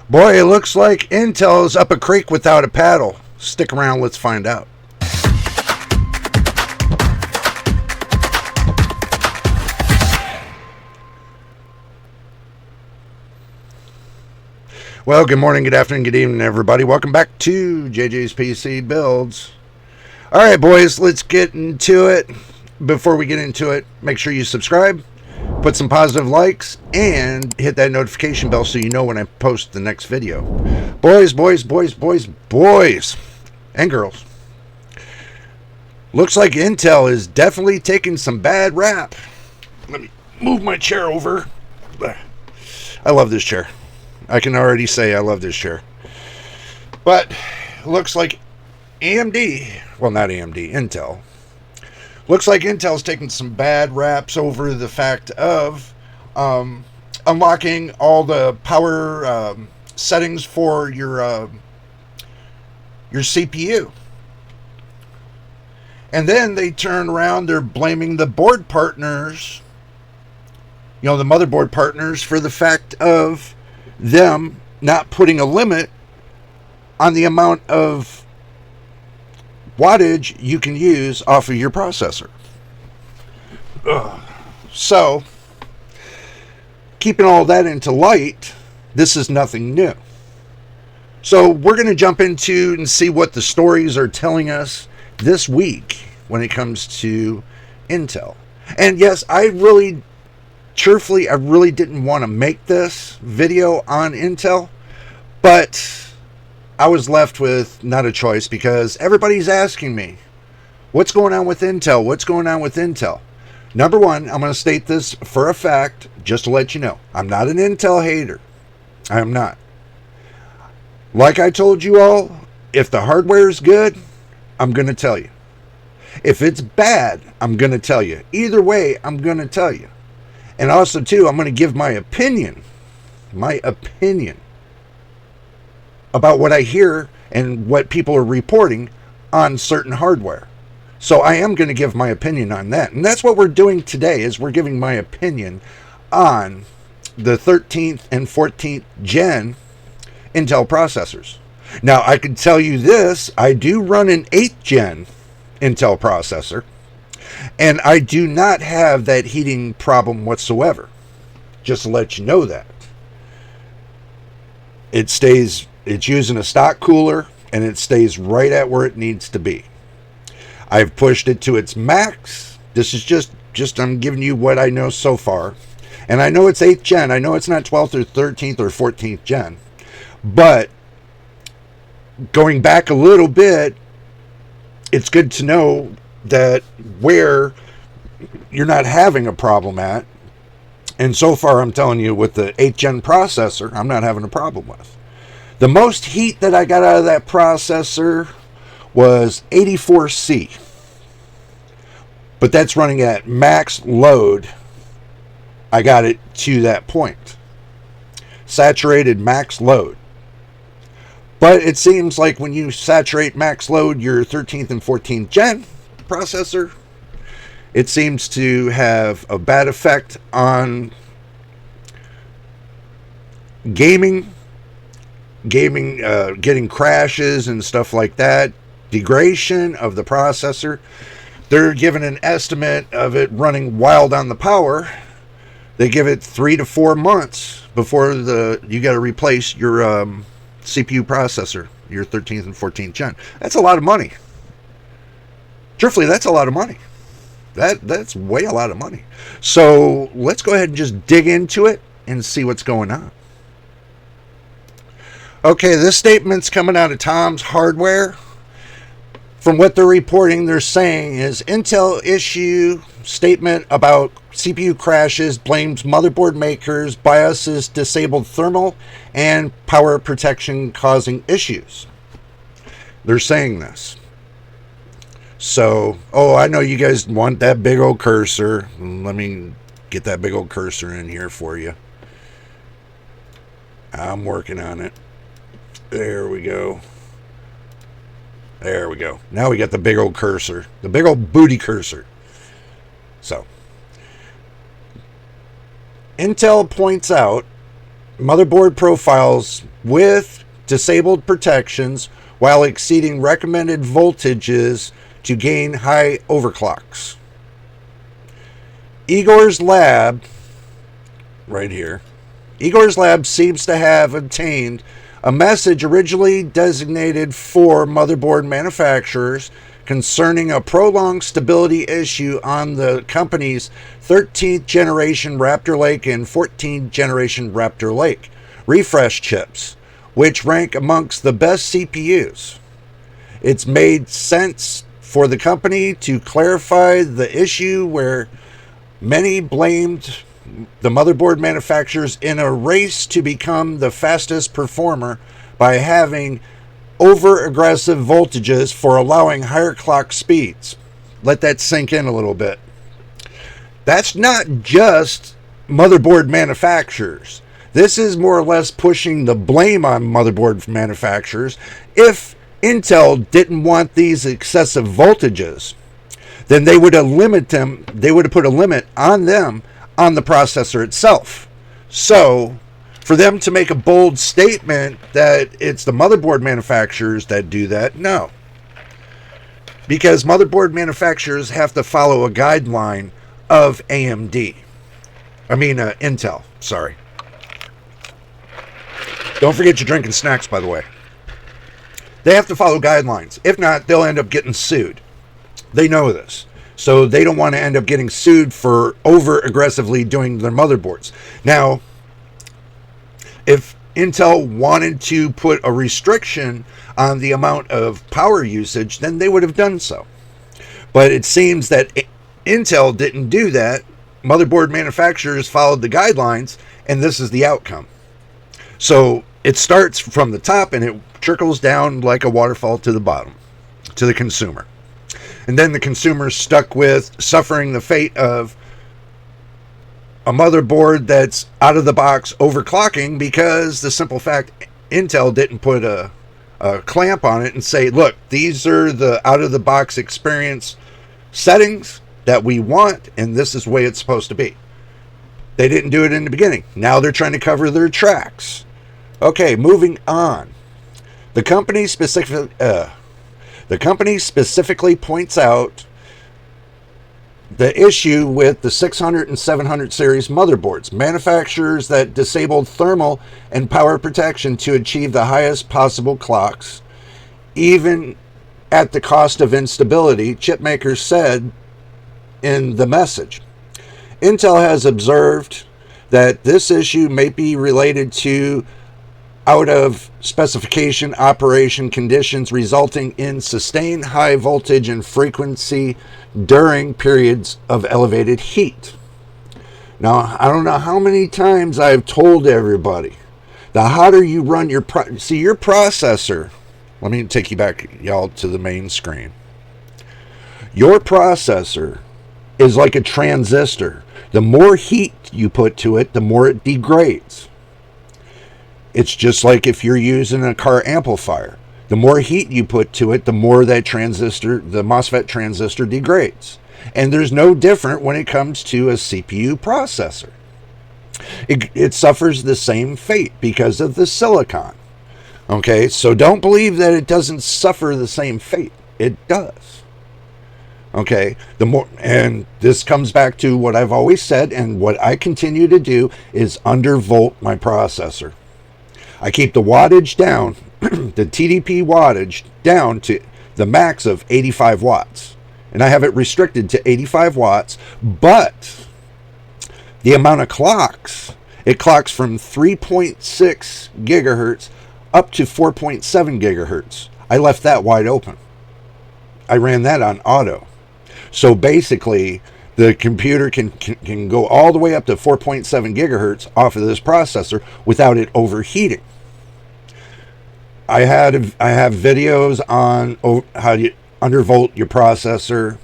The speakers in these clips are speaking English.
Boy, it looks like Intel's up a creek without a paddle. Stick around, let's find out. Well, good morning, good afternoon, good evening, everybody. Welcome back to JJ's PC Builds. All right, boys, let's get into it. Before we get into it, make sure you subscribe, put some positive likes, and hit that notification bell so you know when I post the next video. Boys, and girls. Looks like Intel is definitely taking some bad rap. Let me move my chair over. I love this chair. I can already say I love this chair. But looks like AMD, well, not AMD, Intel. Looks like Intel's taking some bad raps over the fact of unlocking all the power settings for your CPU. And then they turn around, they're blaming the board partners, the motherboard partners, for the fact of them not putting a limit on the amount of wattage you can use off of your processor. So, keeping all that into light, this is nothing new. So we're going to jump into and see what the stories are telling us this week when it comes to Intel. And yes, I really didn't want to make this video on Intel, but I was left with not a choice because everybody's asking me, what's going on with Intel? What's going on with Intel? Number one, I'm going to state this for a fact, just to let you know. I'm not an Intel hater. I am not. Like I told you all, if the hardware is good, I'm going to tell you. If it's bad, I'm going to tell you. Either way, I'm going to tell you. And also, too, I'm going to give my opinion about what I hear and what people are reporting on certain hardware. So I am going to give my opinion on that. And that's what we're doing today, is we're giving my opinion on the 13th and 14th gen Intel processors. Now, I can tell you this, I do run an 8th gen Intel processor, and I do not have that heating problem whatsoever. Just to let you know that. It's using a stock cooler, and it stays right at where it needs to be. I've pushed it to its max. This is just I'm giving you what I know so far. And I know it's 8th gen. I know it's not 12th or 13th or 14th gen. But going back a little bit, it's good to know that where you're not having a problem at. And so far, I'm telling you, with the 8th gen processor, I'm not having a problem with. The most heat that I got out of that processor was 84C. But that's running at max load. I got it to that point. Saturated max load. But it seems like when you saturate max load your 13th and 14th gen processor, it seems to have a bad effect on gaming, getting crashes and stuff like that, degradation of the processor. They're given an estimate of it running wild on the power. They give it 3 to 4 months before you got to replace your CPU processor, your 13th and 14th gen. That's a lot of money. Truthfully, that's a lot of money. That's way a lot of money. So let's go ahead and just dig into it and see what's going on. Okay, this statement's coming out of Tom's Hardware. From what they're reporting, they're saying is Intel issue statement about CPU crashes, blames motherboard makers, BIOSes disabled thermal and power protection causing issues. They're saying this. So, I know you guys want that big old cursor. Let me get that big old cursor in here for you. I'm working on it. There we go. There we go. Now we got the big old cursor. The big old booty cursor. So, Intel points out motherboard profiles with disabled protections while exceeding recommended voltages to gain high overclocks. Igor's lab, right here, Igor's lab seems to have obtained a message originally designated for motherboard manufacturers concerning a prolonged stability issue on the company's 13th generation Raptor Lake and 14th generation Raptor Lake refresh chips, which rank amongst the best CPUs. It's made sense for the company to clarify the issue where many blamed the motherboard manufacturers in a race to become the fastest performer by having over aggressive voltages for allowing higher clock speeds. Let that sink in a little bit. That's not just motherboard manufacturers. This is more or less pushing the blame on motherboard manufacturers. If Intel didn't want these excessive voltages, then they would have put a limit on them on the processor itself. So for them to make a bold statement that it's the motherboard manufacturers that do that, no. Because motherboard manufacturers have to follow a guideline of Intel, sorry. Don't forget your drinking snacks, by the way. They have to follow guidelines. If not, they'll end up getting sued. They know this. So they don't want to end up getting sued for over aggressively doing their motherboards. Now, if Intel wanted to put a restriction on the amount of power usage, then they would have done so. But it seems that Intel didn't do that. Motherboard manufacturers followed the guidelines, and this is the outcome. So it starts from the top and it trickles down like a waterfall to the bottom, to the consumer. And then the consumer's stuck with suffering the fate of a motherboard that's out of the box overclocking because the simple fact Intel didn't put a clamp on it and say, look, these are the out of the box experience settings that we want, and this is the way it's supposed to be. They didn't do it in the beginning. Now they're trying to cover their tracks. Okay, moving on. The company specifically points out the issue with the 600 and 700 series motherboards. Manufacturers that disabled thermal and power protection to achieve the highest possible clocks, even at the cost of instability, chipmakers said in the message. Intel has observed that this issue may be related to out of specification operation conditions resulting in sustained high voltage and frequency during periods of elevated heat. Now, I don't know how many times I've told everybody, the hotter you run your processor, let me take you back, y'all, to the main screen. Your processor is like a transistor. The more heat you put to it, the more it degrades. It's just like if you're using a car amplifier. The more heat you put to it, the more that transistor, the MOSFET transistor, degrades. And there's no different when it comes to a CPU processor. It suffers the same fate because of the silicon. Okay, so don't believe that it doesn't suffer the same fate. It does. Okay, and this comes back to what I've always said, and what I continue to do is undervolt my processor. I keep the wattage down, the TDP wattage down to the max of 85 watts. And I have it restricted to 85 watts, but the amount of clocks, it clocks from 3.6 gigahertz up to 4.7 gigahertz. I left that wide open. I ran that on auto. So basically, the computer can go all the way up to 4.7 gigahertz off of this processor without it overheating. I have videos on how you undervolt your processor.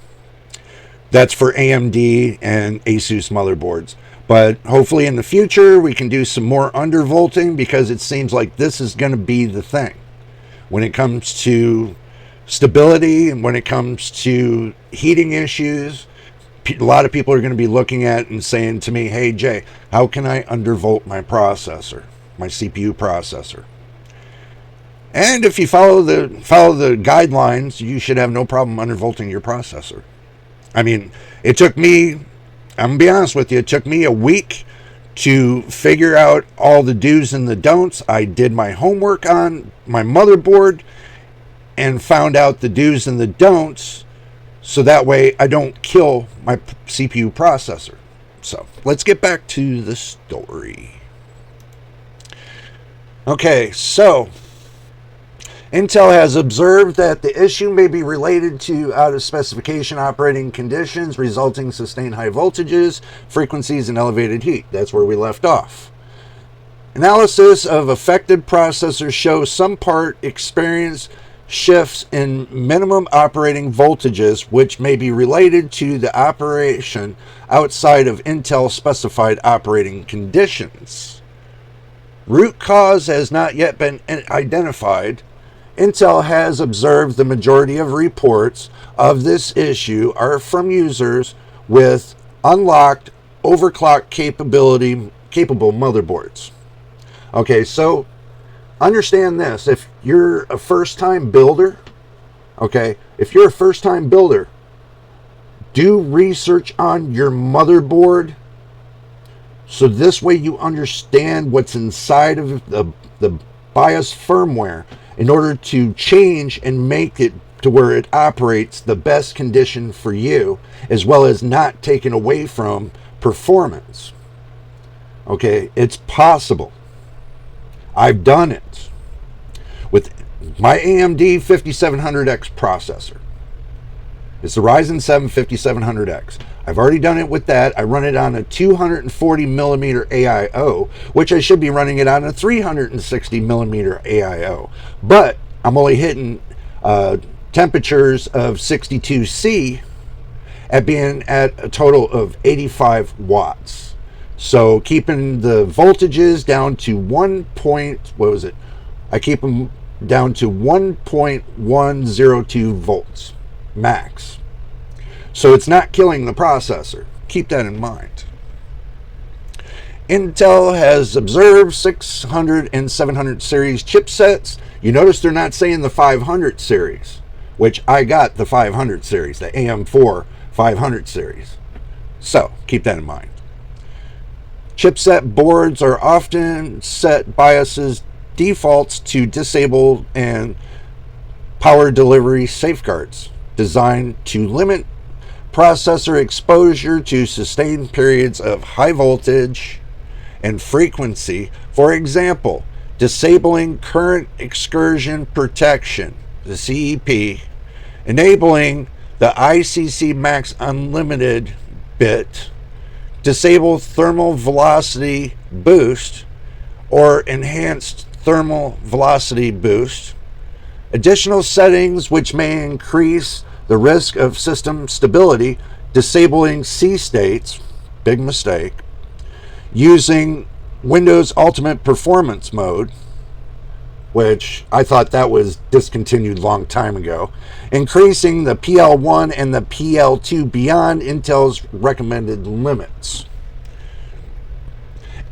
That's for AMD and Asus motherboards. But hopefully in the future we can do some more undervolting, because it seems like this is going to be the thing when it comes to stability and when it comes to heating issues. A lot of people are going to be looking at and saying to me, hey Jay, how can I undervolt my processor? my CPU processor. And if you follow the guidelines, you should have no problem undervolting your processor. I mean, it took me, I'm gonna be honest with you, it took me a week to figure out all the do's and the don'ts. I did my homework on my motherboard and found out the do's and the don'ts, so that way I don't kill my CPU processor. So let's get back to the story. Okay, so Intel has observed that the issue may be related to out-of-specification operating conditions resulting in sustained high voltages, frequencies, and elevated heat. That's where we left off. Analysis of affected processors shows some part experience shifts in minimum operating voltages, which may be related to the operation outside of Intel-specified operating conditions. Root cause has not yet been identified. Intel has observed the majority of reports of this issue are from users with unlocked overclock capable motherboards. Okay, so understand this. If you're a first-time builder, do research on your motherboard, so this way you understand what's inside of the BIOS firmware in order to change and make it to where it operates the best condition for you, as well as not taken away from performance. Okay, it's possible. I've done it with my AMD 5700X processor. It's the Ryzen 7 5700X. I've already done it with that. I run it on a 240 millimeter AIO, which I should be running it on a 360 millimeter AIO. But I'm only hitting temperatures of 62C at being at a total of 85 watts. So keeping the voltages down to I keep them down to 1.102 volts max. So it's not killing the processor. Keep that in mind. Intel has observed 600 and 700 series chipsets. You notice they're not saying the 500 series, which I got the 500 series, the AM4 500 series. So keep that in mind. Chipset boards are often set BIOS's defaults to disable and power delivery safeguards designed to limit processor exposure to sustained periods of high voltage and frequency. For example, disabling current excursion protection, the CEP, enabling the ICC Max Unlimited bit, disable thermal velocity boost or enhanced thermal velocity boost. Additional settings which may increase the risk of system stability, disabling C states, big mistake, using Windows Ultimate Performance mode, which I thought that was discontinued long time ago, increasing the PL1 and the PL2 beyond Intel's recommended limits.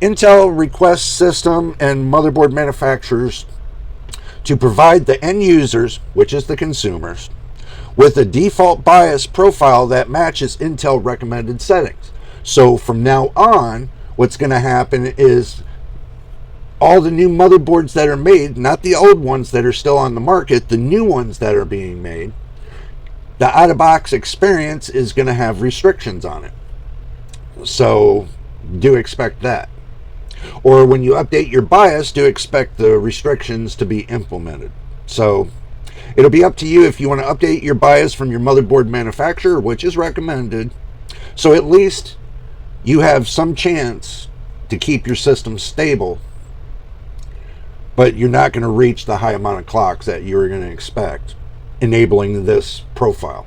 Intel requests system and motherboard manufacturers to provide the end users, which is the consumers, with a default BIOS profile that matches Intel recommended settings. So from now on, what's going to happen is all the new motherboards that are made, not the old ones that are still on the market, the new ones that are being made, the out-of-box experience is going to have restrictions on it. So do expect that. Or when you update your BIOS, do expect the restrictions to be implemented. So it'll be up to you if you want to update your BIOS from your motherboard manufacturer, which is recommended. So at least you have some chance to keep your system stable, but you're not going to reach the high amount of clocks that you were going to expect, enabling this profile.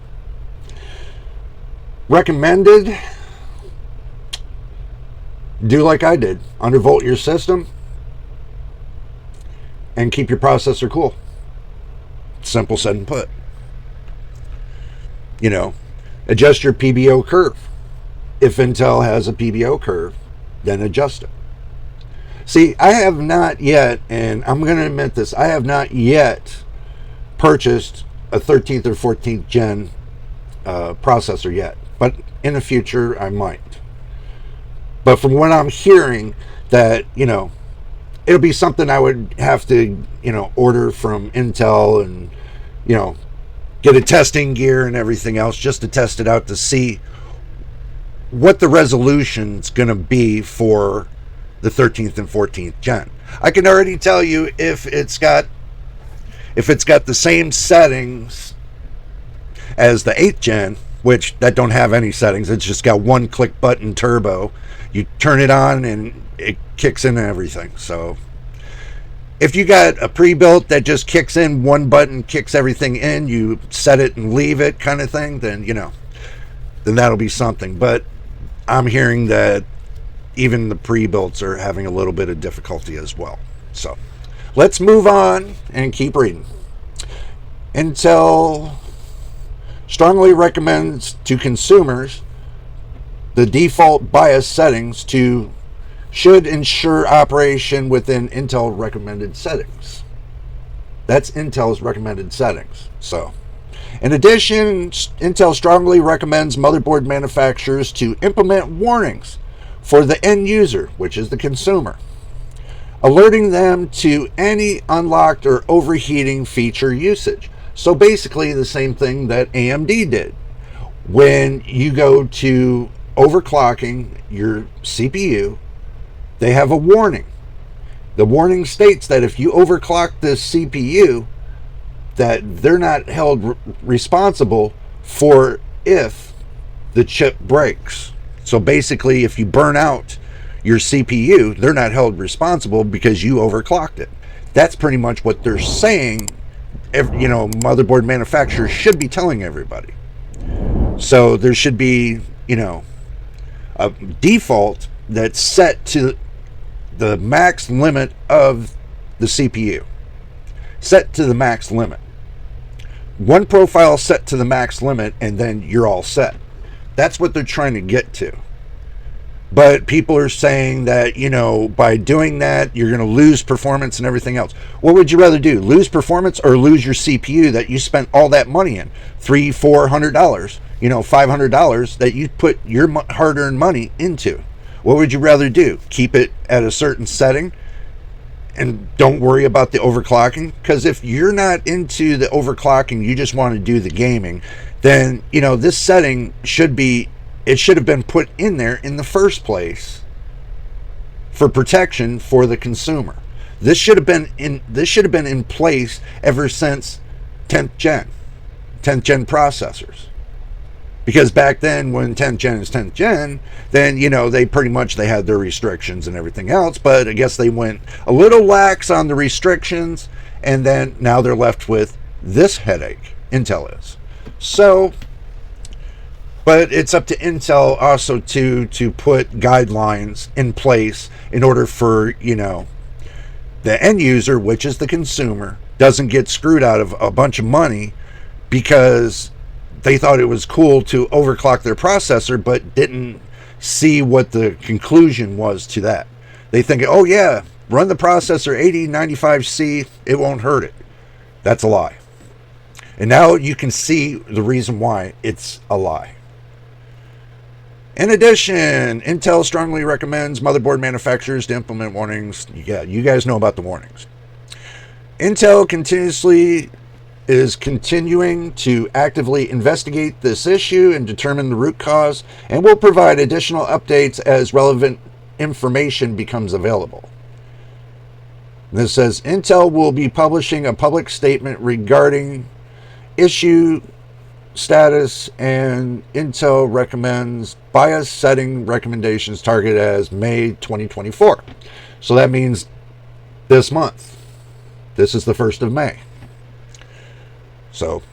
Recommended, do like I did. Undervolt your system and keep your processor cool. Simple said and put. You know, adjust your PBO curve. If Intel has a PBO curve, then adjust it. See, I have not yet, and I'm going to admit this, I have not yet purchased a 13th or 14th gen processor yet. But in the future, I might. But from what I'm hearing, that, it'll be something I would have to, order from Intel and, get a testing gear and everything else just to test it out to see what the resolution's going to be for the 13th and 14th gen. I can already tell you if it's got the same settings as the 8th gen, which that don't have any settings. It's just got one click button turbo. You turn it on and it kicks in and everything. So if you got a pre-built that just kicks in, one button kicks everything in, you set it and leave it kind of thing, then then that'll be something. But I'm hearing that even the pre-builts are having a little bit of difficulty as well. So let's move on and keep reading. Intel strongly recommends to consumers the default BIOS settings should ensure operation within Intel recommended settings. That's Intel's recommended settings. So, in addition, Intel strongly recommends motherboard manufacturers to implement warnings for the end user, which is the consumer, alerting them to any unlocked or overheating feature usage. So basically the same thing that AMD did. When you go to overclocking your CPU, they have a warning. The warning states that if you overclock this CPU, that they're not held responsible for if the chip breaks. So basically, if you burn out your CPU, they're not held responsible because you overclocked it. That's pretty much what they're saying. Motherboard manufacturers should be telling everybody. So there should be, a default that's set to the max limit of the CPU. Set to the max limit. One profile set to the max limit, and then you're all set. That's what they're trying to get to. But people are saying that, by doing that, you're going to lose performance and everything else. What would you rather do? Lose performance or lose your CPU that you spent all that money in? $300-$400, $500 that you put your hard-earned money into. What would you rather do? Keep it at a certain setting and don't worry about the overclocking? Because if you're not into the overclocking, you just want to do the gaming, then, this setting should have been put in there in the first place for protection for the consumer. This should have been in place ever since 10th gen processors. Because back then, when 10th gen is 10th gen, then, they had their restrictions and everything else, but I guess they went a little lax on the restrictions, and then now they're left with this headache, Intel is. So, but it's up to Intel also to put guidelines in place in order for, the end user, which is the consumer, doesn't get screwed out of a bunch of money because they thought it was cool to overclock their processor, but didn't see what the conclusion was to that. They think, oh yeah, run the processor 8095C, it won't hurt it. That's a lie. And now you can see the reason why it's a lie. In addition, Intel strongly recommends motherboard manufacturers to implement warnings. Yeah, you guys know about the warnings. Intel is continuing to actively investigate this issue and determine the root cause, and will provide additional updates as relevant information becomes available. This says Intel will be publishing a public statement regarding issue status, and Intel recommends BIOS setting recommendations targeted as May 2024. So that means this month. This is the 1st of May. So,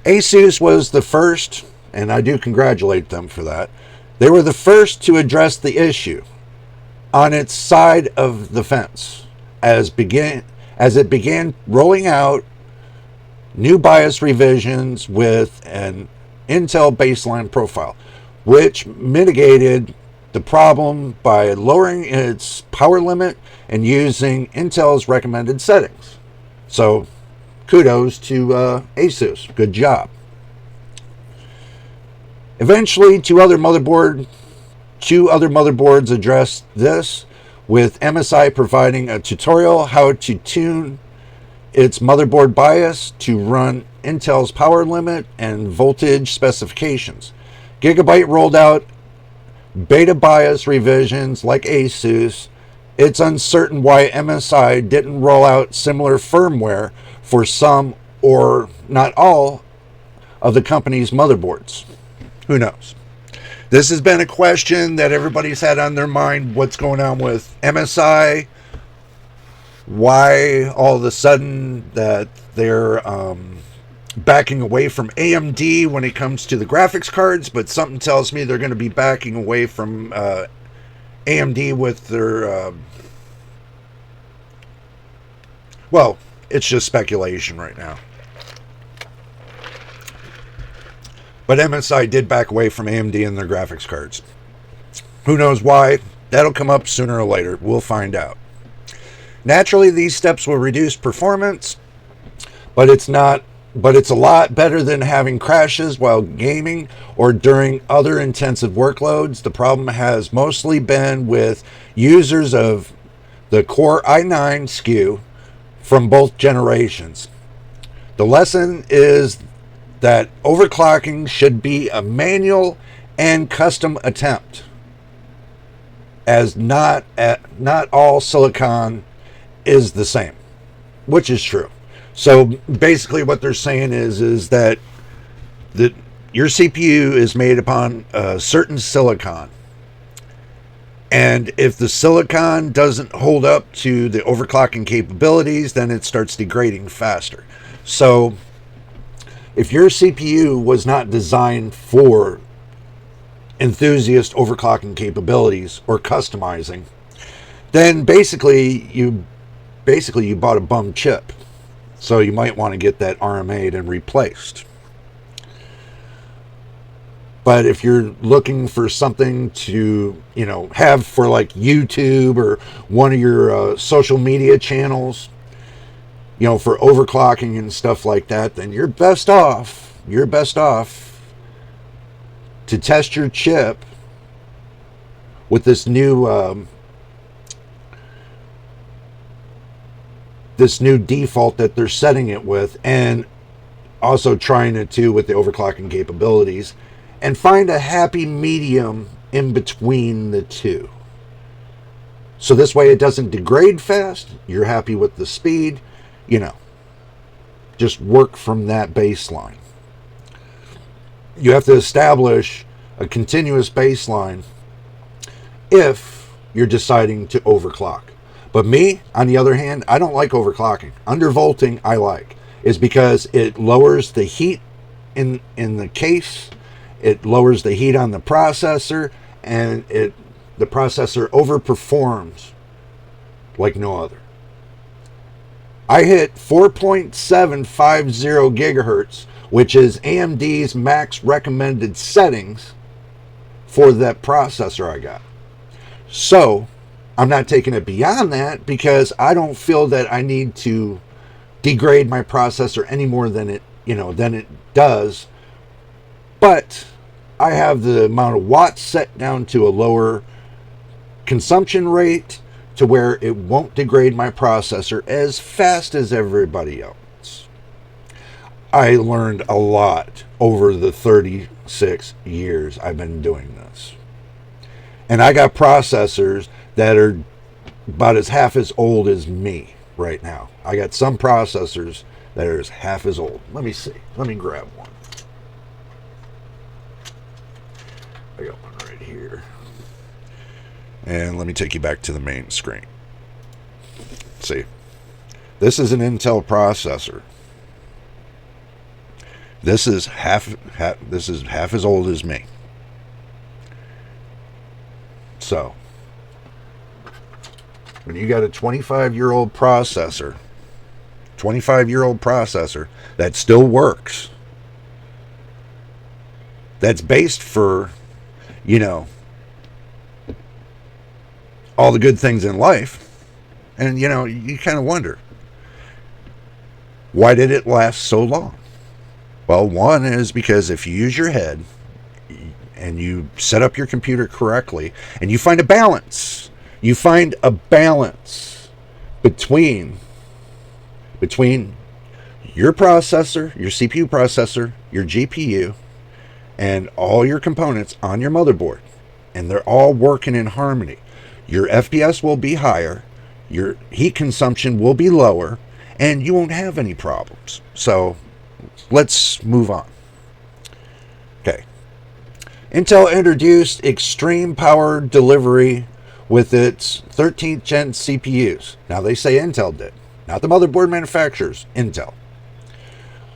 Asus was the first, and I do congratulate them for that. They were the first to address the issue on its side of the fence as it began rolling out new BIOS revisions with an Intel baseline profile, which mitigated the problem by lowering its power limit and using Intel's recommended settings. So, kudos to Asus. Good job. Eventually, two other motherboards addressed this, with MSI providing a tutorial how to tune its motherboard BIOS to run Intel's power limit and voltage specifications. Gigabyte rolled out beta BIOS revisions like Asus. It's uncertain why MSI didn't roll out similar firmware for some or not all of the company's motherboards. Who knows? This has been a question that everybody's had on their mind. What's going on with MSI? Why all of a sudden that they're backing away from AMD when it comes to the graphics cards, but something tells me they're going to be backing away from AMD with their... well, it's just speculation right now. But MSI did back away from AMD and their graphics cards. Who knows why? That'll come up sooner or later. We'll find out. Naturally, these steps will reduce performance, but it's a lot better than having crashes while gaming or during other intensive workloads. The problem has mostly been with users of the Core i9 SKU from both generations. The lesson is that overclocking should be a manual and custom attempt, as not all silicon is the same, which is true. So basically what they're saying is that your CPU is made upon a certain silicon, and if the silicon doesn't hold up to the overclocking capabilities, then it starts degrading faster. So if your CPU was not designed for enthusiast overclocking capabilities or customizing, then basically you bought a bum chip. So you might want to get that RMA'd and replaced. But if you're looking for something to, have for like YouTube or one of your social media channels, for overclocking and stuff like that, then you're best off to test your chip with this new default that they're setting it with, and also trying it too with the overclocking capabilities, and find a happy medium in between the two. So this way it doesn't degrade fast, you're happy with the speed, just work from that baseline. You have to establish a continuous baseline if you're deciding to overclock. But me, on the other hand, I don't like overclocking. Undervolting, I like. Is because it lowers the heat in the case, it lowers the heat on the processor, and the processor overperforms like no other. I hit 4.750 gigahertz, which is AMD's max recommended settings for that processor I got. So I'm not taking it beyond that because I don't feel that I need to degrade my processor any more than it does. But I have the amount of watts set down to a lower consumption rate to where it won't degrade my processor as fast as everybody else. I learned a lot over the 36 years I've been doing this. And I got processors that are about as half as old as me right now. I got some processors that are as half as old. Let me see. Let me grab one. I got one right here. And let me take you back to the main screen. See, this is an Intel processor. This is half as old as me. So, when you got a 25-year-old processor that still works, that's based for, all the good things in life. And, you know, you kind of wonder, why did it last so long? Well, one is because if you use your head and you set up your computer correctly and you find a balance, between your processor, your CPU processor, your GPU, and all your components on your motherboard, and they're all working in harmony, your FPS will be higher, your heat consumption will be lower, and you won't have any problems. So let's move on. Okay. Intel introduced extreme power delivery with its 13th gen CPUs. Now they say Intel did, not the motherboard manufacturers, Intel.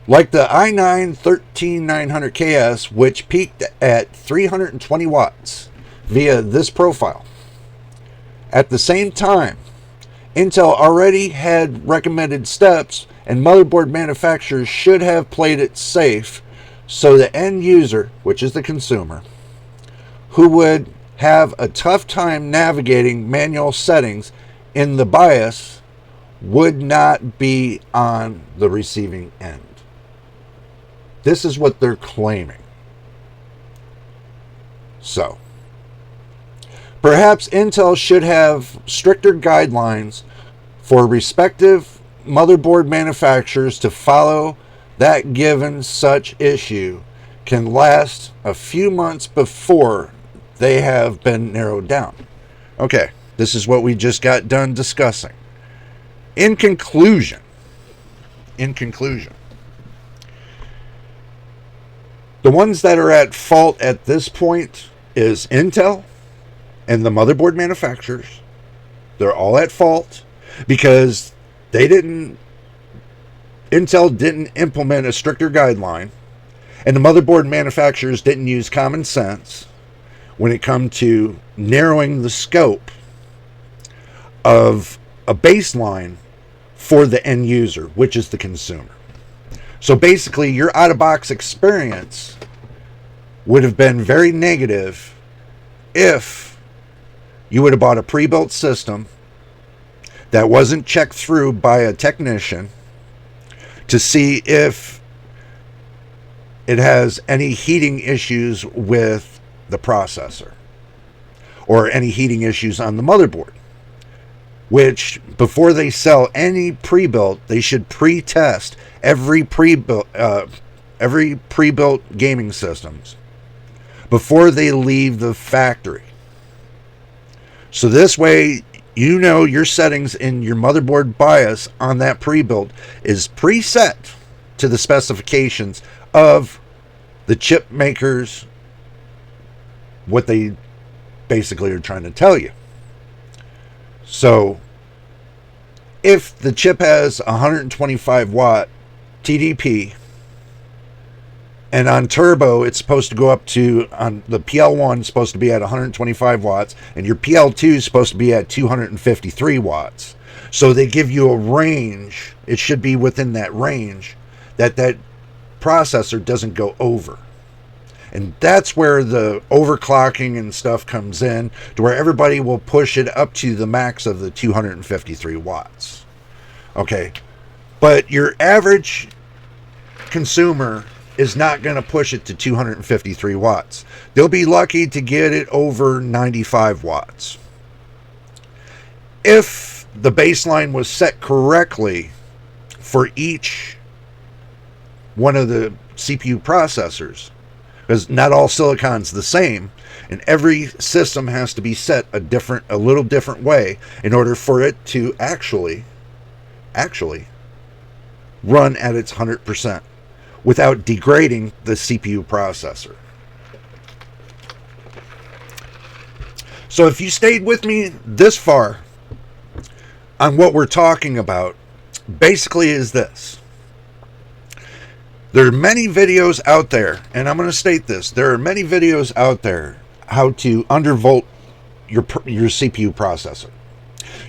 Like the i9-13900KS, which peaked at 320 watts via this profile. At the same time, Intel already had recommended steps, and motherboard manufacturers should have played it safe so the end user, which is the consumer, who would have a tough time navigating manual settings in the BIOS, would not be on the receiving end. This is what they're claiming. So, perhaps Intel should have stricter guidelines for respective motherboard manufacturers to follow, that given such issue can last a few months before they have been narrowed down. Okay, this is what we just got done discussing. In conclusion, the ones that are at fault at this point is Intel and the motherboard manufacturers. They're all at fault because Intel didn't implement a stricter guideline, and the motherboard manufacturers didn't use common sense when it comes to narrowing the scope of a baseline for the end user, which is the consumer. So basically, your out-of-box experience would have been very negative if you would have bought a pre-built system that wasn't checked through by a technician to see if it has any heating issues with the processor or any heating issues on the motherboard. Which, before they sell any pre-built, they should pre-test every pre-built gaming systems before they leave the factory. So this way, you know your settings in your motherboard BIOS on that pre-built is preset to the specifications of the chip makers, what they basically are trying to tell you. So, if the chip has 125 watt TDP, and on turbo it's supposed to go up to, on the PL1 is supposed to be at 125 watts, and your PL2 is supposed to be at 253 watts. So they give you a range, it should be within that range, that processor doesn't go over. And that's where the overclocking and stuff comes in, to where everybody will push it up to the max of the 253 watts. Okay. But your average consumer is not going to push it to 253 watts. They'll be lucky to get it over 95 watts. If the baseline was set correctly for each one of the CPU processors, because not all silicon's the same, and every system has to be set a little different way in order for it to actually run at its 100% without degrading the CPU processor. So if you stayed with me this far on what we're talking about, basically is this. There are many videos out there, and I'm going to state this. There are many videos out there how to undervolt your CPU processor.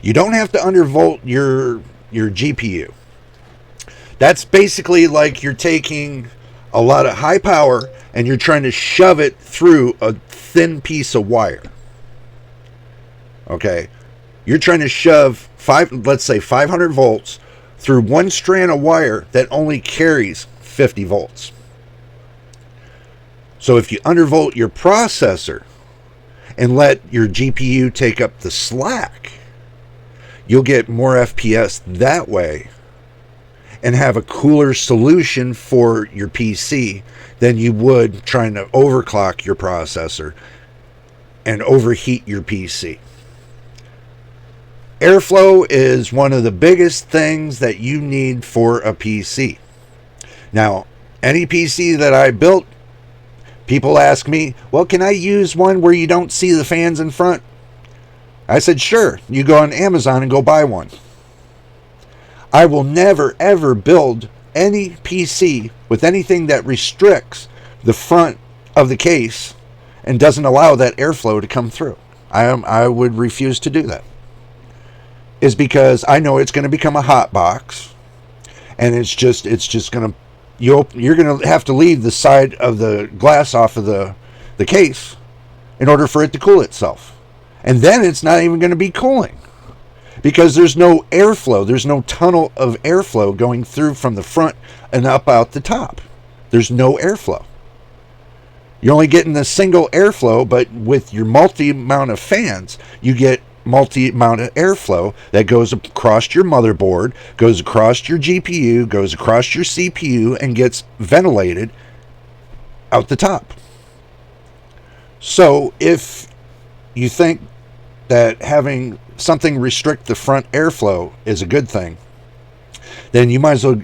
You don't have to undervolt your GPU. That's basically like you're taking a lot of high power and you're trying to shove it through a thin piece of wire. Okay? You're trying to shove let's say 500 volts through one strand of wire that only carries 50 volts. So if you undervolt your processor and let your GPU take up the slack, you'll get more FPS that way and have a cooler solution for your PC than you would trying to overclock your processor and overheat your PC. Airflow is one of the biggest things that you need for a PC. Now, any PC that I built, people ask me, well, can I use one where you don't see the fans in front? I said, sure. You go on Amazon and go buy one. I will never, ever build any PC with anything that restricts the front of the case and doesn't allow that airflow to come through. I would refuse to do that. Is because I know it's going to become a hot box, and it's just going to, you're going to have to leave the side of the glass off of the case in order for it to cool itself. And then it's not even going to be cooling because there's no airflow. There's no tunnel of airflow going through from the front and up out the top. There's no airflow. You're only getting the single airflow, but with your multi-amount of fans, you get multi-amount of airflow that goes across your motherboard, goes across your GPU, goes across your CPU, and gets ventilated out the top. So if you think that having something restrict the front airflow is a good thing, then you might as well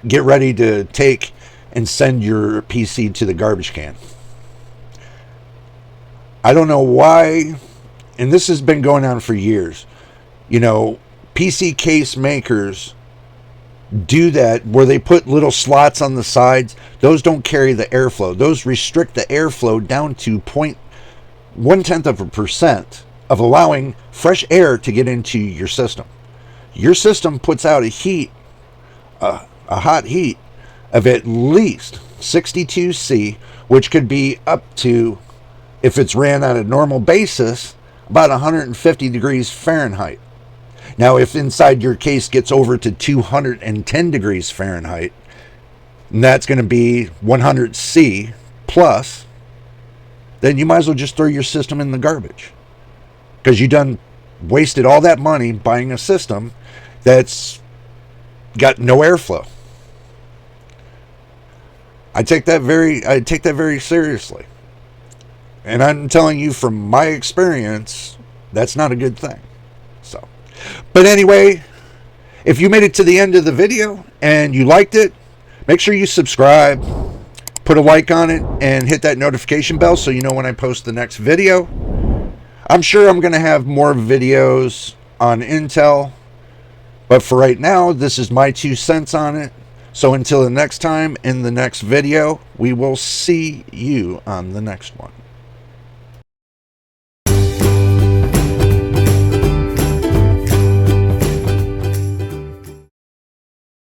get ready to take and send your PC to the garbage can. I don't know why, and this has been going on for years. You know, PC case makers do that where they put little slots on the sides. Those don't carry the airflow. Those restrict the airflow down to 0.1% of allowing fresh air to get into your system. Your system puts out a hot heat of at least 62 C, which could be up to, if it's ran on a normal basis, about 150 degrees Fahrenheit. Now, if inside your case gets over to 210 degrees Fahrenheit, and that's going to be 100 C plus, then you might as well just throw your system in the garbage, because you done wasted all that money buying a system that's got no airflow. I take that very seriously. And I'm telling you from my experience, that's not a good thing. So, but anyway, if you made it to the end of the video and you liked it, make sure you subscribe, put a like on it, and hit that notification bell so you know when I post the next video. I'm sure I'm going to have more videos on Intel, but for right now, this is my 2 cents on it. So until the next time, in the next video, we will see you on the next one.